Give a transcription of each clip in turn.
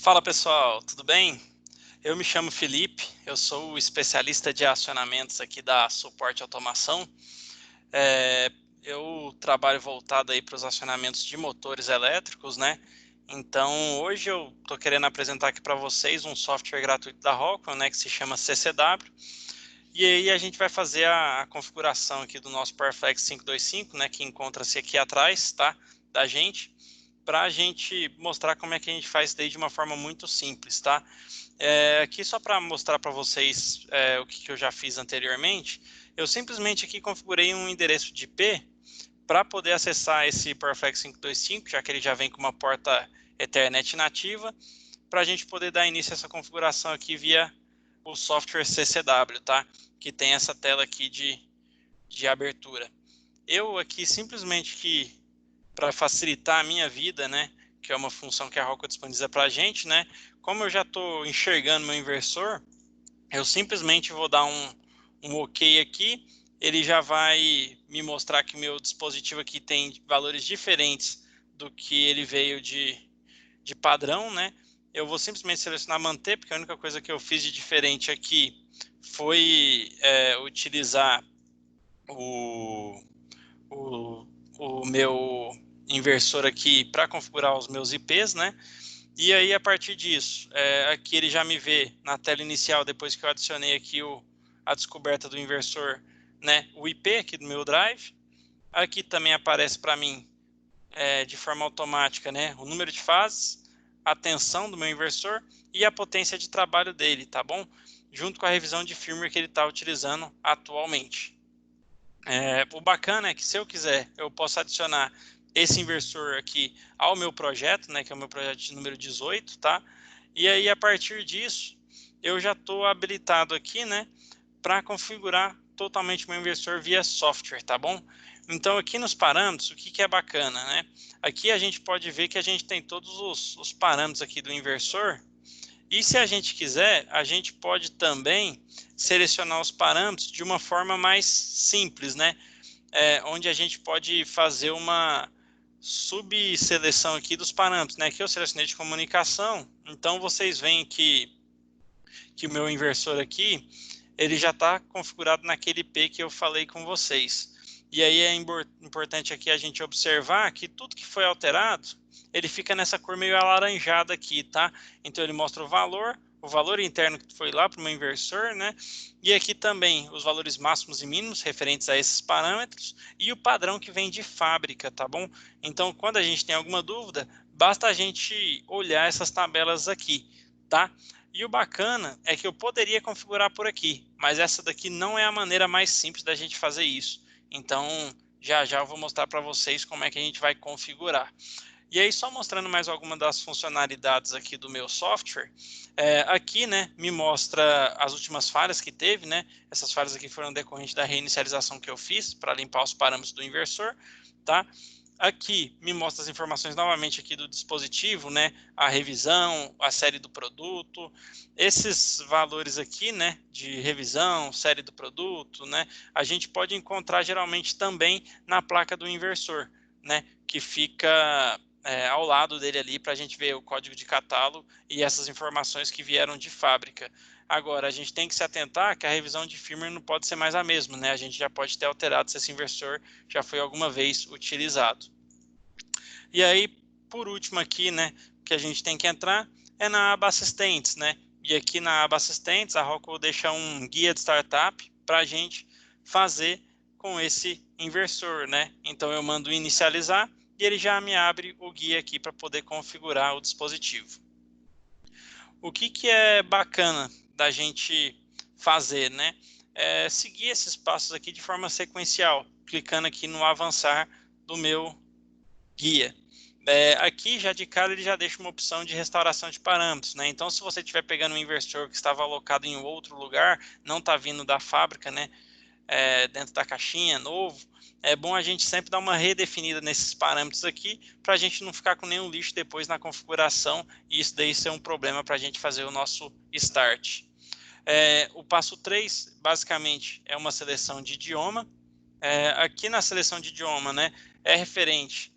Fala pessoal, tudo bem? Eu me chamo Felipe, eu sou o especialista de acionamentos aqui da Suporte Automação. Eu trabalho voltado aí para os acionamentos de motores elétricos, né? Então hoje eu estou querendo apresentar aqui para vocês um software gratuito da Rockwell, né, que se chama CCW. E aí a gente vai fazer a configuração aqui do nosso PowerFlex 525, né, que encontra-se aqui atrás, tá, da gente, para a gente mostrar como é que a gente faz isso daí de uma forma muito simples, tá? Aqui só para mostrar para vocês o que eu já fiz anteriormente, eu simplesmente aqui configurei um endereço de IP para poder acessar esse PowerFlex 525, já que ele já vem com uma porta Ethernet nativa, para a gente poder dar início a essa configuração aqui via o software CCW, tá? Que tem essa tela aqui de abertura. Eu aqui simplesmente que para facilitar a minha vida, né, que é uma função que a Rockwell disponibiliza para a gente, né, como eu já estou enxergando meu inversor, eu simplesmente vou dar um OK aqui, ele já vai me mostrar que meu dispositivo aqui tem valores diferentes do que ele veio de padrão, né? Eu vou simplesmente selecionar manter, porque a única coisa que eu fiz de diferente aqui foi utilizar o, o, o meu inversor aqui para configurar os meus IPs, né? E aí, a partir disso, aqui ele já me vê na tela inicial, depois que eu adicionei aqui a descoberta do inversor, né, o IP aqui do meu drive. Aqui também aparece para mim, de forma automática, né, o número de fases, a tensão do meu inversor e a potência de trabalho dele, tá bom? Junto com a revisão de firmware que ele está utilizando atualmente. O bacana é que se eu quiser, eu posso adicionar esse inversor aqui ao meu projeto, né, que é o meu projeto de número 18, tá? E aí, a partir disso, eu já estou habilitado aqui, né, para configurar totalmente o meu inversor via software, tá bom? Então, aqui nos parâmetros, o que é bacana, né? Aqui a gente pode ver que a gente tem todos os parâmetros aqui do inversor, e se a gente quiser, a gente pode também selecionar os parâmetros de uma forma mais simples, né? Onde a gente pode fazer uma subseleção aqui dos parâmetros, né? Que eu selecionei de comunicação, então vocês veem que o meu inversor aqui, ele já está configurado naquele IP que eu falei com vocês. E aí é importante aqui a gente observar que tudo que foi alterado, ele fica nessa cor meio alaranjada aqui, tá? Então ele mostra o valor interno que foi lá para o meu inversor, né? E aqui também os valores máximos e mínimos referentes a esses parâmetros e o padrão que vem de fábrica, tá bom? Então, quando a gente tem alguma dúvida, basta a gente olhar essas tabelas aqui, tá? E o bacana é que eu poderia configurar por aqui, mas essa daqui não é a maneira mais simples da gente fazer isso. Então, já já eu vou mostrar para vocês como é que a gente vai configurar. E aí, só mostrando mais algumas das funcionalidades aqui do meu software, aqui, né, me mostra as últimas falhas que teve, né? Essas falhas aqui foram decorrentes da reinicialização que eu fiz para limpar os parâmetros do inversor, tá? Aqui me mostra as informações novamente aqui do dispositivo, né? A revisão, a série do produto, esses valores aqui, né? De revisão, série do produto, né? A gente pode encontrar geralmente também na placa do inversor, né? Que fica ao lado dele ali para a gente ver o código de catálogo e essas informações que vieram de fábrica. Agora, a gente tem que se atentar que a revisão de firmware não pode ser mais a mesma, né? A gente já pode ter alterado se esse inversor já foi alguma vez utilizado. E aí, por último aqui, né, que a gente tem que entrar é na aba assistentes, né? E aqui na aba assistentes, a Rockwell deixa um guia de startup para a gente fazer com esse inversor, né? Então eu mando inicializar e ele já me abre o guia aqui para poder configurar o dispositivo. O que é bacana da gente fazer, né? É seguir esses passos aqui de forma sequencial, clicando aqui no avançar do meu guia. Aqui já de cara ele já deixa uma opção de restauração de parâmetros, né? Então se você estiver pegando um inversor que estava alocado em outro lugar, não está vindo da fábrica, né? Dentro da caixinha, novo, é bom a gente sempre dar uma redefinida nesses parâmetros aqui, para a gente não ficar com nenhum lixo depois na configuração, e isso daí ser um problema para a gente fazer o nosso start. O passo 3, basicamente, é uma seleção de idioma. Aqui na seleção de idioma, né, é referente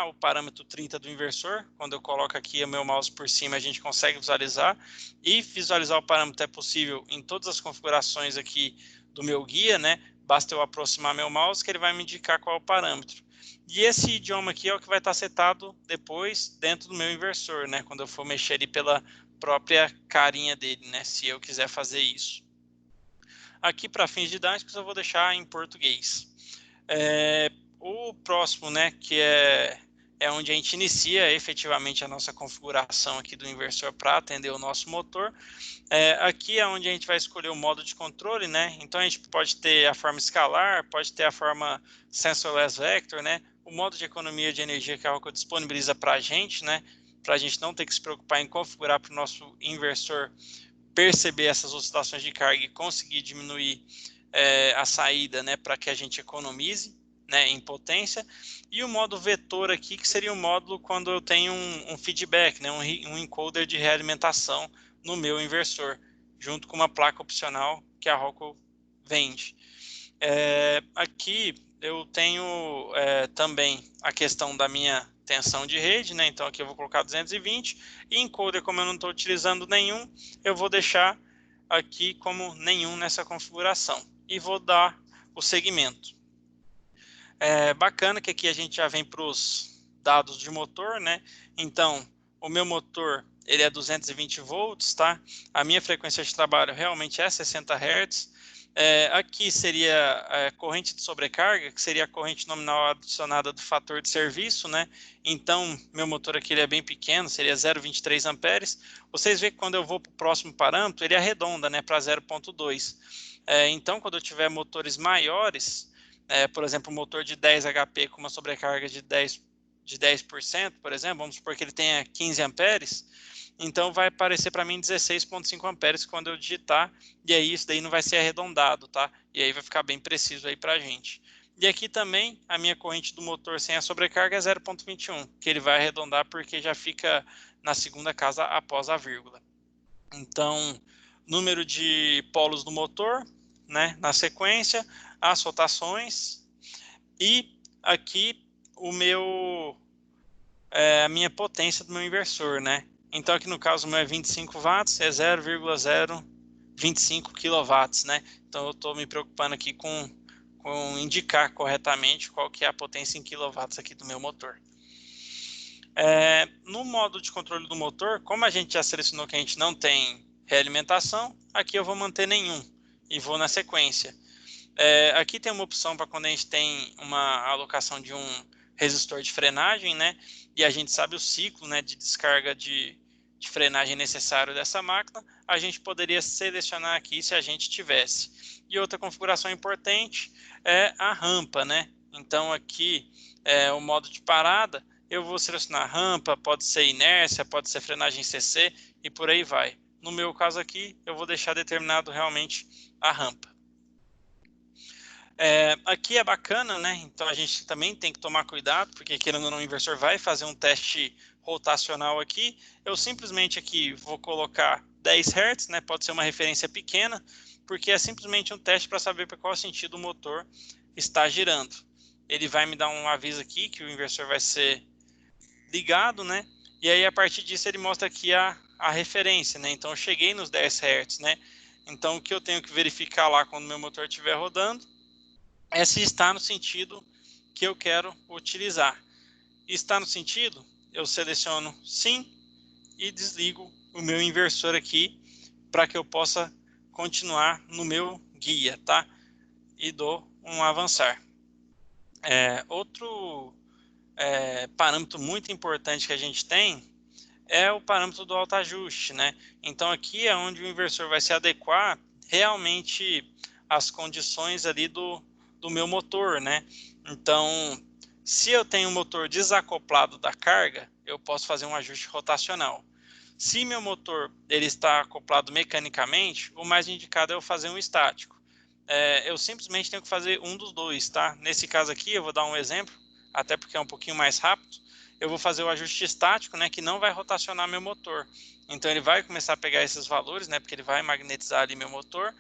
o parâmetro 30 do inversor. Quando eu coloco aqui o meu mouse por cima, a gente consegue visualizar. E visualizar o parâmetro é possível em todas as configurações aqui do meu guia, né? Basta eu aproximar meu mouse que ele vai me indicar qual é o parâmetro. E esse idioma aqui é o que vai estar setado depois dentro do meu inversor, né? Quando eu for mexer ali pela própria carinha dele, né? Se eu quiser fazer isso. Aqui, para fins didáticos, eu vou deixar em português. O próximo, né, que é onde a gente inicia efetivamente a nossa configuração aqui do inversor para atender o nosso motor. Aqui é onde a gente vai escolher o modo de controle, né? Então a gente pode ter a forma escalar, pode ter a forma sensorless vector, né? O modo de economia de energia que a Rockwell disponibiliza para a gente, né? Para a gente não ter que se preocupar em configurar para o nosso inversor perceber essas oscilações de carga e conseguir diminuir a saída, né, para que a gente economize, né, em potência. E o modo vetor aqui, que seria o módulo quando eu tenho um feedback, né, um encoder de realimentação no meu inversor, junto com uma placa opcional que a Rockwell vende. Aqui eu tenho também a questão da minha tensão de rede, né? Então aqui eu vou colocar 220, e encoder, como eu não estou utilizando nenhum, eu vou deixar aqui como nenhum nessa configuração e vou dar o segmento. Bacana que aqui a gente já vem para os dados de motor, né? Então o meu motor ele é 220 volts, tá? A minha frequência de trabalho realmente é 60 Hz. Aqui seria corrente de sobrecarga, que seria a corrente nominal adicionada do fator de serviço, né? Então, meu motor aqui ele é bem pequeno, seria 0,23 amperes. Vocês veem que quando eu vou para o próximo parâmetro, ele arredonda, né, para 0,2. Então, quando eu tiver motores maiores, por exemplo, um motor de 10 HP com uma sobrecarga de 10%, por exemplo, vamos supor que ele tenha 15 amperes, então vai aparecer para mim 16,5 amperes quando eu digitar, e aí isso daí não vai ser arredondado, tá? E aí vai ficar bem preciso aí para a gente. E aqui também a minha corrente do motor sem a sobrecarga é 0,21, que ele vai arredondar porque já fica na segunda casa após a vírgula. Então, número de polos do motor, né, na sequência, as rotações e aqui a minha potência do meu inversor, né? Então aqui no caso o meu é 25 watts, é 0,025 kW, né? Então eu estou me preocupando aqui com indicar corretamente qual que é a potência em quilowatts aqui do meu motor. No modo de controle do motor, como a gente já selecionou que a gente não tem realimentação, aqui eu vou manter nenhum e vou na sequência. Aqui tem uma opção para quando a gente tem uma alocação de um resistor de frenagem, né? E a gente sabe o ciclo, né, de descarga de frenagem necessário dessa máquina, a gente poderia selecionar aqui se a gente tivesse. E outra configuração importante é a rampa, né? Então aqui o modo de parada, eu vou selecionar rampa, pode ser inércia, pode ser frenagem CC e por aí vai. No meu caso aqui, eu vou deixar determinado realmente a rampa. Aqui é bacana, né? Então a gente também tem que tomar cuidado, porque querendo ou não, o inversor vai fazer um teste rotacional aqui. Eu simplesmente aqui vou colocar 10 Hz, né? Pode ser uma referência pequena, porque é simplesmente um teste para saber para qual sentido o motor está girando. Ele vai me dar um aviso aqui que o inversor vai ser ligado, né? E aí a partir disso ele mostra aqui a referência, né? Então eu cheguei nos 10 Hz, né? Então o que eu tenho que verificar lá quando meu motor estiver rodando é se está no sentido que eu quero utilizar. Está no sentido? Eu seleciono sim e desligo o meu inversor aqui para que eu possa continuar no meu guia, tá? E dou um avançar. Outro parâmetro muito importante que a gente tem é o parâmetro do autoajuste, né? Então aqui é onde o inversor vai se adequar realmente às condições ali do meu motor, né? Então, se eu tenho um motor desacoplado da carga, eu posso fazer um ajuste rotacional. Se meu motor ele está acoplado mecanicamente, o mais indicado é eu fazer um estático. Eu simplesmente tenho que fazer um dos dois, tá? Nesse caso aqui, eu vou dar um exemplo, até porque é um pouquinho mais rápido. Eu vou fazer o ajuste estático, né, que não vai rotacionar meu motor. Então ele vai começar a pegar esses valores, né, porque ele vai magnetizar ali meu motor.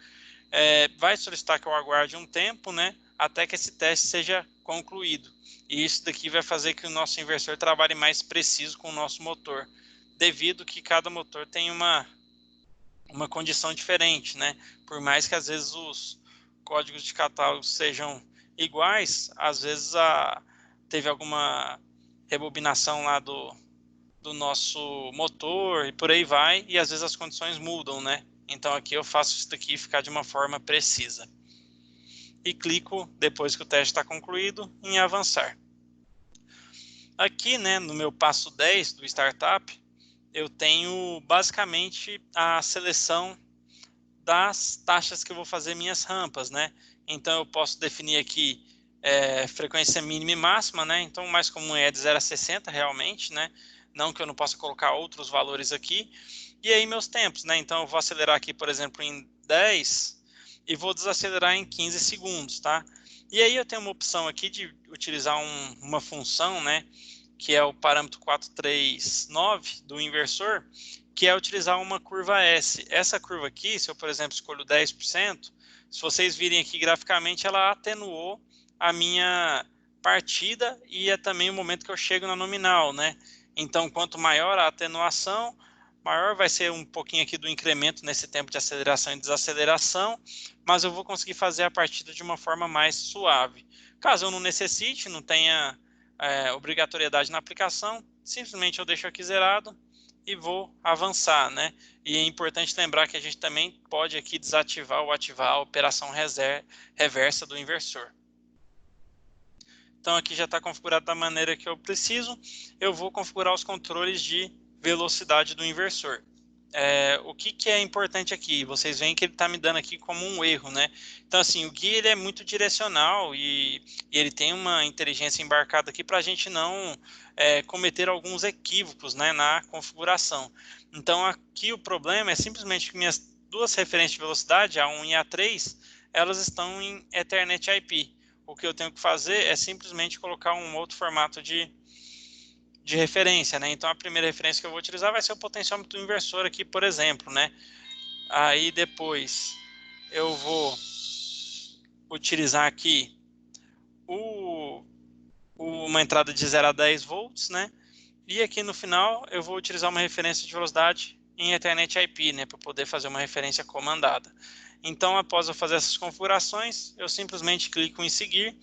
Vai solicitar que eu aguarde um tempo, né, até que esse teste seja concluído. E isso daqui vai fazer que o nosso inversor trabalhe mais preciso com o nosso motor, devido que cada motor tem uma condição diferente, né? Por mais que às vezes os códigos de catálogo sejam iguais, às vezes teve alguma rebobinação lá do nosso motor e por aí vai, e às vezes as condições mudam, né? Então aqui eu faço isso daqui ficar de uma forma precisa. E clico, depois que o teste está concluído, em avançar. Aqui, né, no meu passo 10 do Startup, eu tenho basicamente a seleção das taxas que eu vou fazer minhas rampas, né? Então eu posso definir aqui frequência mínima e máxima, né? Então o mais comum é de 0 a 60 realmente, né? Não que eu não possa colocar outros valores aqui. E aí meus tempos, né? Então eu vou acelerar aqui, por exemplo, em 10 e vou desacelerar em 15 segundos, tá? E aí eu tenho uma opção aqui de utilizar uma função, né? Que é o parâmetro 439 do inversor, que é utilizar uma curva S. Essa curva aqui, se eu, por exemplo, escolho 10%, se vocês virem aqui graficamente, ela atenuou a minha partida e é também o momento que eu chego na nominal, né? Então, quanto maior a atenuação, maior vai ser um pouquinho aqui do incremento nesse tempo de aceleração e desaceleração, mas eu vou conseguir fazer a partida de uma forma mais suave. Caso eu não necessite, não tenha obrigatoriedade na aplicação, simplesmente eu deixo aqui zerado e vou avançar, né? E é importante lembrar que a gente também pode aqui desativar ou ativar a operação reversa do inversor. Então aqui já está configurado da maneira que eu preciso. Eu vou configurar os controles de velocidade do inversor. O que é importante aqui? Vocês veem que ele está me dando aqui como um erro, né? Então assim, o guia ele é muito direcional e ele tem uma inteligência embarcada aqui para a gente não cometer alguns equívocos, né, na configuração. Então aqui o problema é simplesmente que minhas duas referências de velocidade, A1 e A3, elas estão em Ethernet IP. O que eu tenho que fazer é simplesmente colocar um outro formato de referência, né? Então a primeira referência que eu vou utilizar vai ser o potenciômetro do inversor aqui, por exemplo, né? Aí depois eu vou utilizar aqui uma entrada de 0 a 10 volts, né? E aqui no final eu vou utilizar uma referência de velocidade em Ethernet IP, né? Para poder fazer uma referência comandada. Então após eu fazer essas configurações, eu simplesmente clico em seguir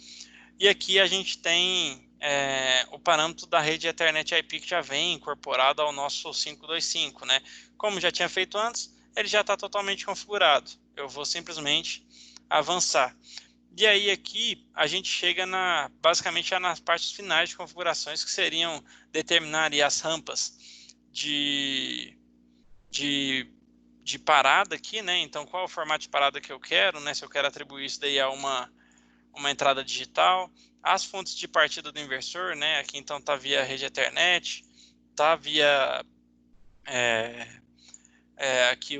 e aqui a gente tem o parâmetro da rede Ethernet IP que já vem incorporado ao nosso 525, né? Como já tinha feito antes, ele já está totalmente configurado. Eu vou simplesmente avançar. E aí aqui a gente chega basicamente já nas partes finais de configurações, que seriam determinar ali as rampas de parada aqui, né? Então qual é o formato de parada que eu quero, né? Se eu quero atribuir isso daí a uma entrada digital, as fontes de partida do inversor, né? Aqui então está via rede Ethernet, está via aqui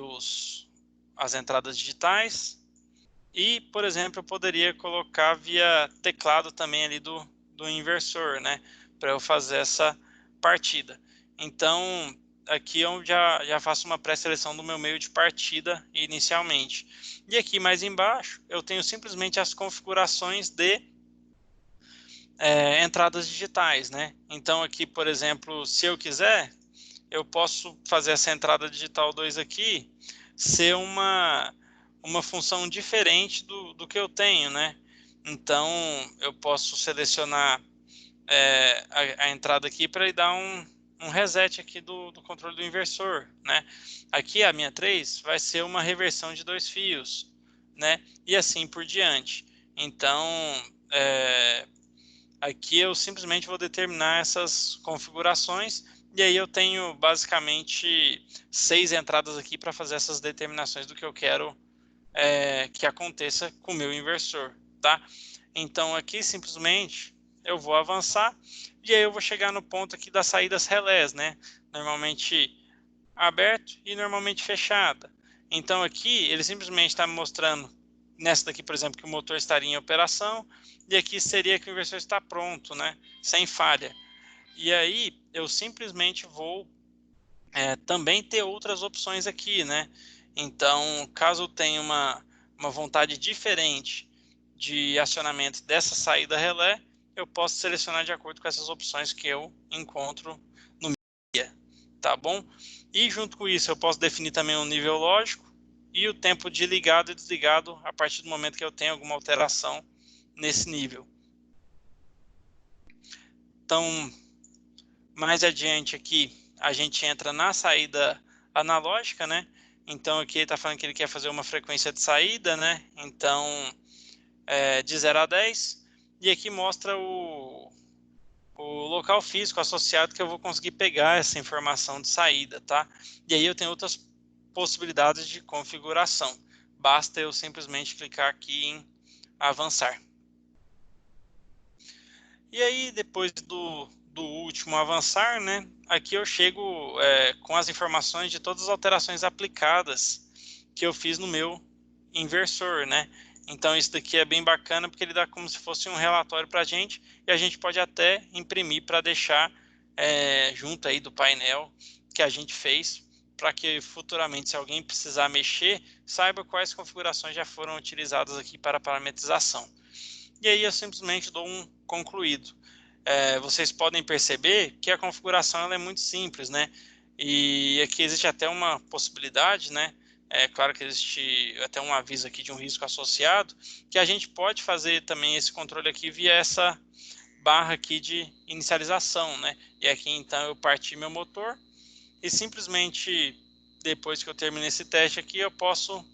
as entradas digitais e, por exemplo, eu poderia colocar via teclado também ali do inversor, né? Para eu fazer essa partida. Então, aqui eu já faço uma pré-seleção do meu meio de partida inicialmente. E aqui mais embaixo eu tenho simplesmente as configurações de entradas digitais, né? Então aqui, por exemplo, se eu quiser, eu posso fazer essa entrada digital 2 aqui ser uma função diferente do que eu tenho, né? Então eu posso selecionar a entrada aqui para ele dar um reset aqui do controle do inversor, né? Aqui a minha 3 vai ser uma reversão de 2 fios, né? E assim por diante. Então, aqui eu simplesmente vou determinar essas configurações e aí eu tenho basicamente 6 entradas aqui para fazer essas determinações do que eu quero que aconteça com o meu inversor, tá? Então aqui simplesmente eu vou avançar e aí eu vou chegar no ponto aqui das saídas relés, né? Normalmente aberto e normalmente fechada. Então aqui ele simplesmente está me mostrando nessa daqui, por exemplo, que o motor estaria em operação e aqui seria que o inversor está pronto, né? Sem falha. E aí eu simplesmente vou também ter outras opções aqui, né? Então, caso eu tenha uma vontade diferente de acionamento dessa saída relé, eu posso selecionar de acordo com essas opções que eu encontro no guia, tá bom? E junto com isso eu posso definir também um nível lógico e o tempo de ligado e desligado a partir do momento que eu tenho alguma alteração nesse nível. Então, mais adiante aqui, a gente entra na saída analógica, né? Então aqui ele está falando que ele quer fazer uma frequência de saída, né? Então, de 0 a 10. E aqui mostra o local físico associado que eu vou conseguir pegar essa informação de saída, tá? E aí eu tenho outras possibilidades de configuração. Basta eu simplesmente clicar aqui em avançar. E aí, depois do último avançar, né? Aqui eu chego com as informações de todas as alterações aplicadas que eu fiz no meu inversor, né? Então isso daqui é bem bacana porque ele dá como se fosse um relatório para a gente e a gente pode até imprimir para deixar junto aí do painel que a gente fez para que futuramente, se alguém precisar mexer, saiba quais configurações já foram utilizadas aqui para parametrização. E aí eu simplesmente dou um concluído. Vocês podem perceber que a configuração ela é muito simples, né? E aqui existe até uma possibilidade, né? É claro que existe até um aviso aqui de um risco associado, que a gente pode fazer também esse controle aqui via essa barra aqui de inicialização, né? E aqui então eu parti meu motor e simplesmente depois que eu termino esse teste aqui eu posso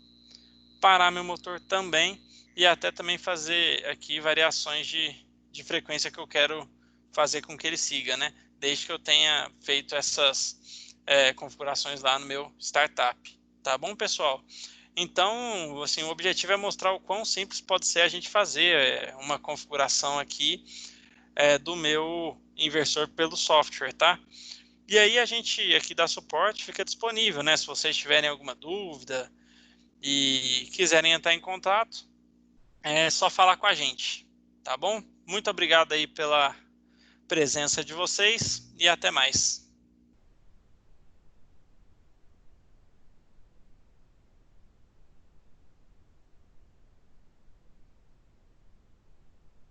parar meu motor também e até também fazer aqui variações de frequência que eu quero fazer com que ele siga, né? Desde que eu tenha feito essas configurações lá no meu startup. Tá bom, pessoal? Então, assim, o objetivo é mostrar o quão simples pode ser a gente fazer uma configuração aqui do meu inversor pelo software, tá? E aí a gente aqui da suporte fica disponível, né? Se vocês tiverem alguma dúvida e quiserem entrar em contato, é só falar com a gente, tá bom? Muito obrigado aí pela presença de vocês e até mais.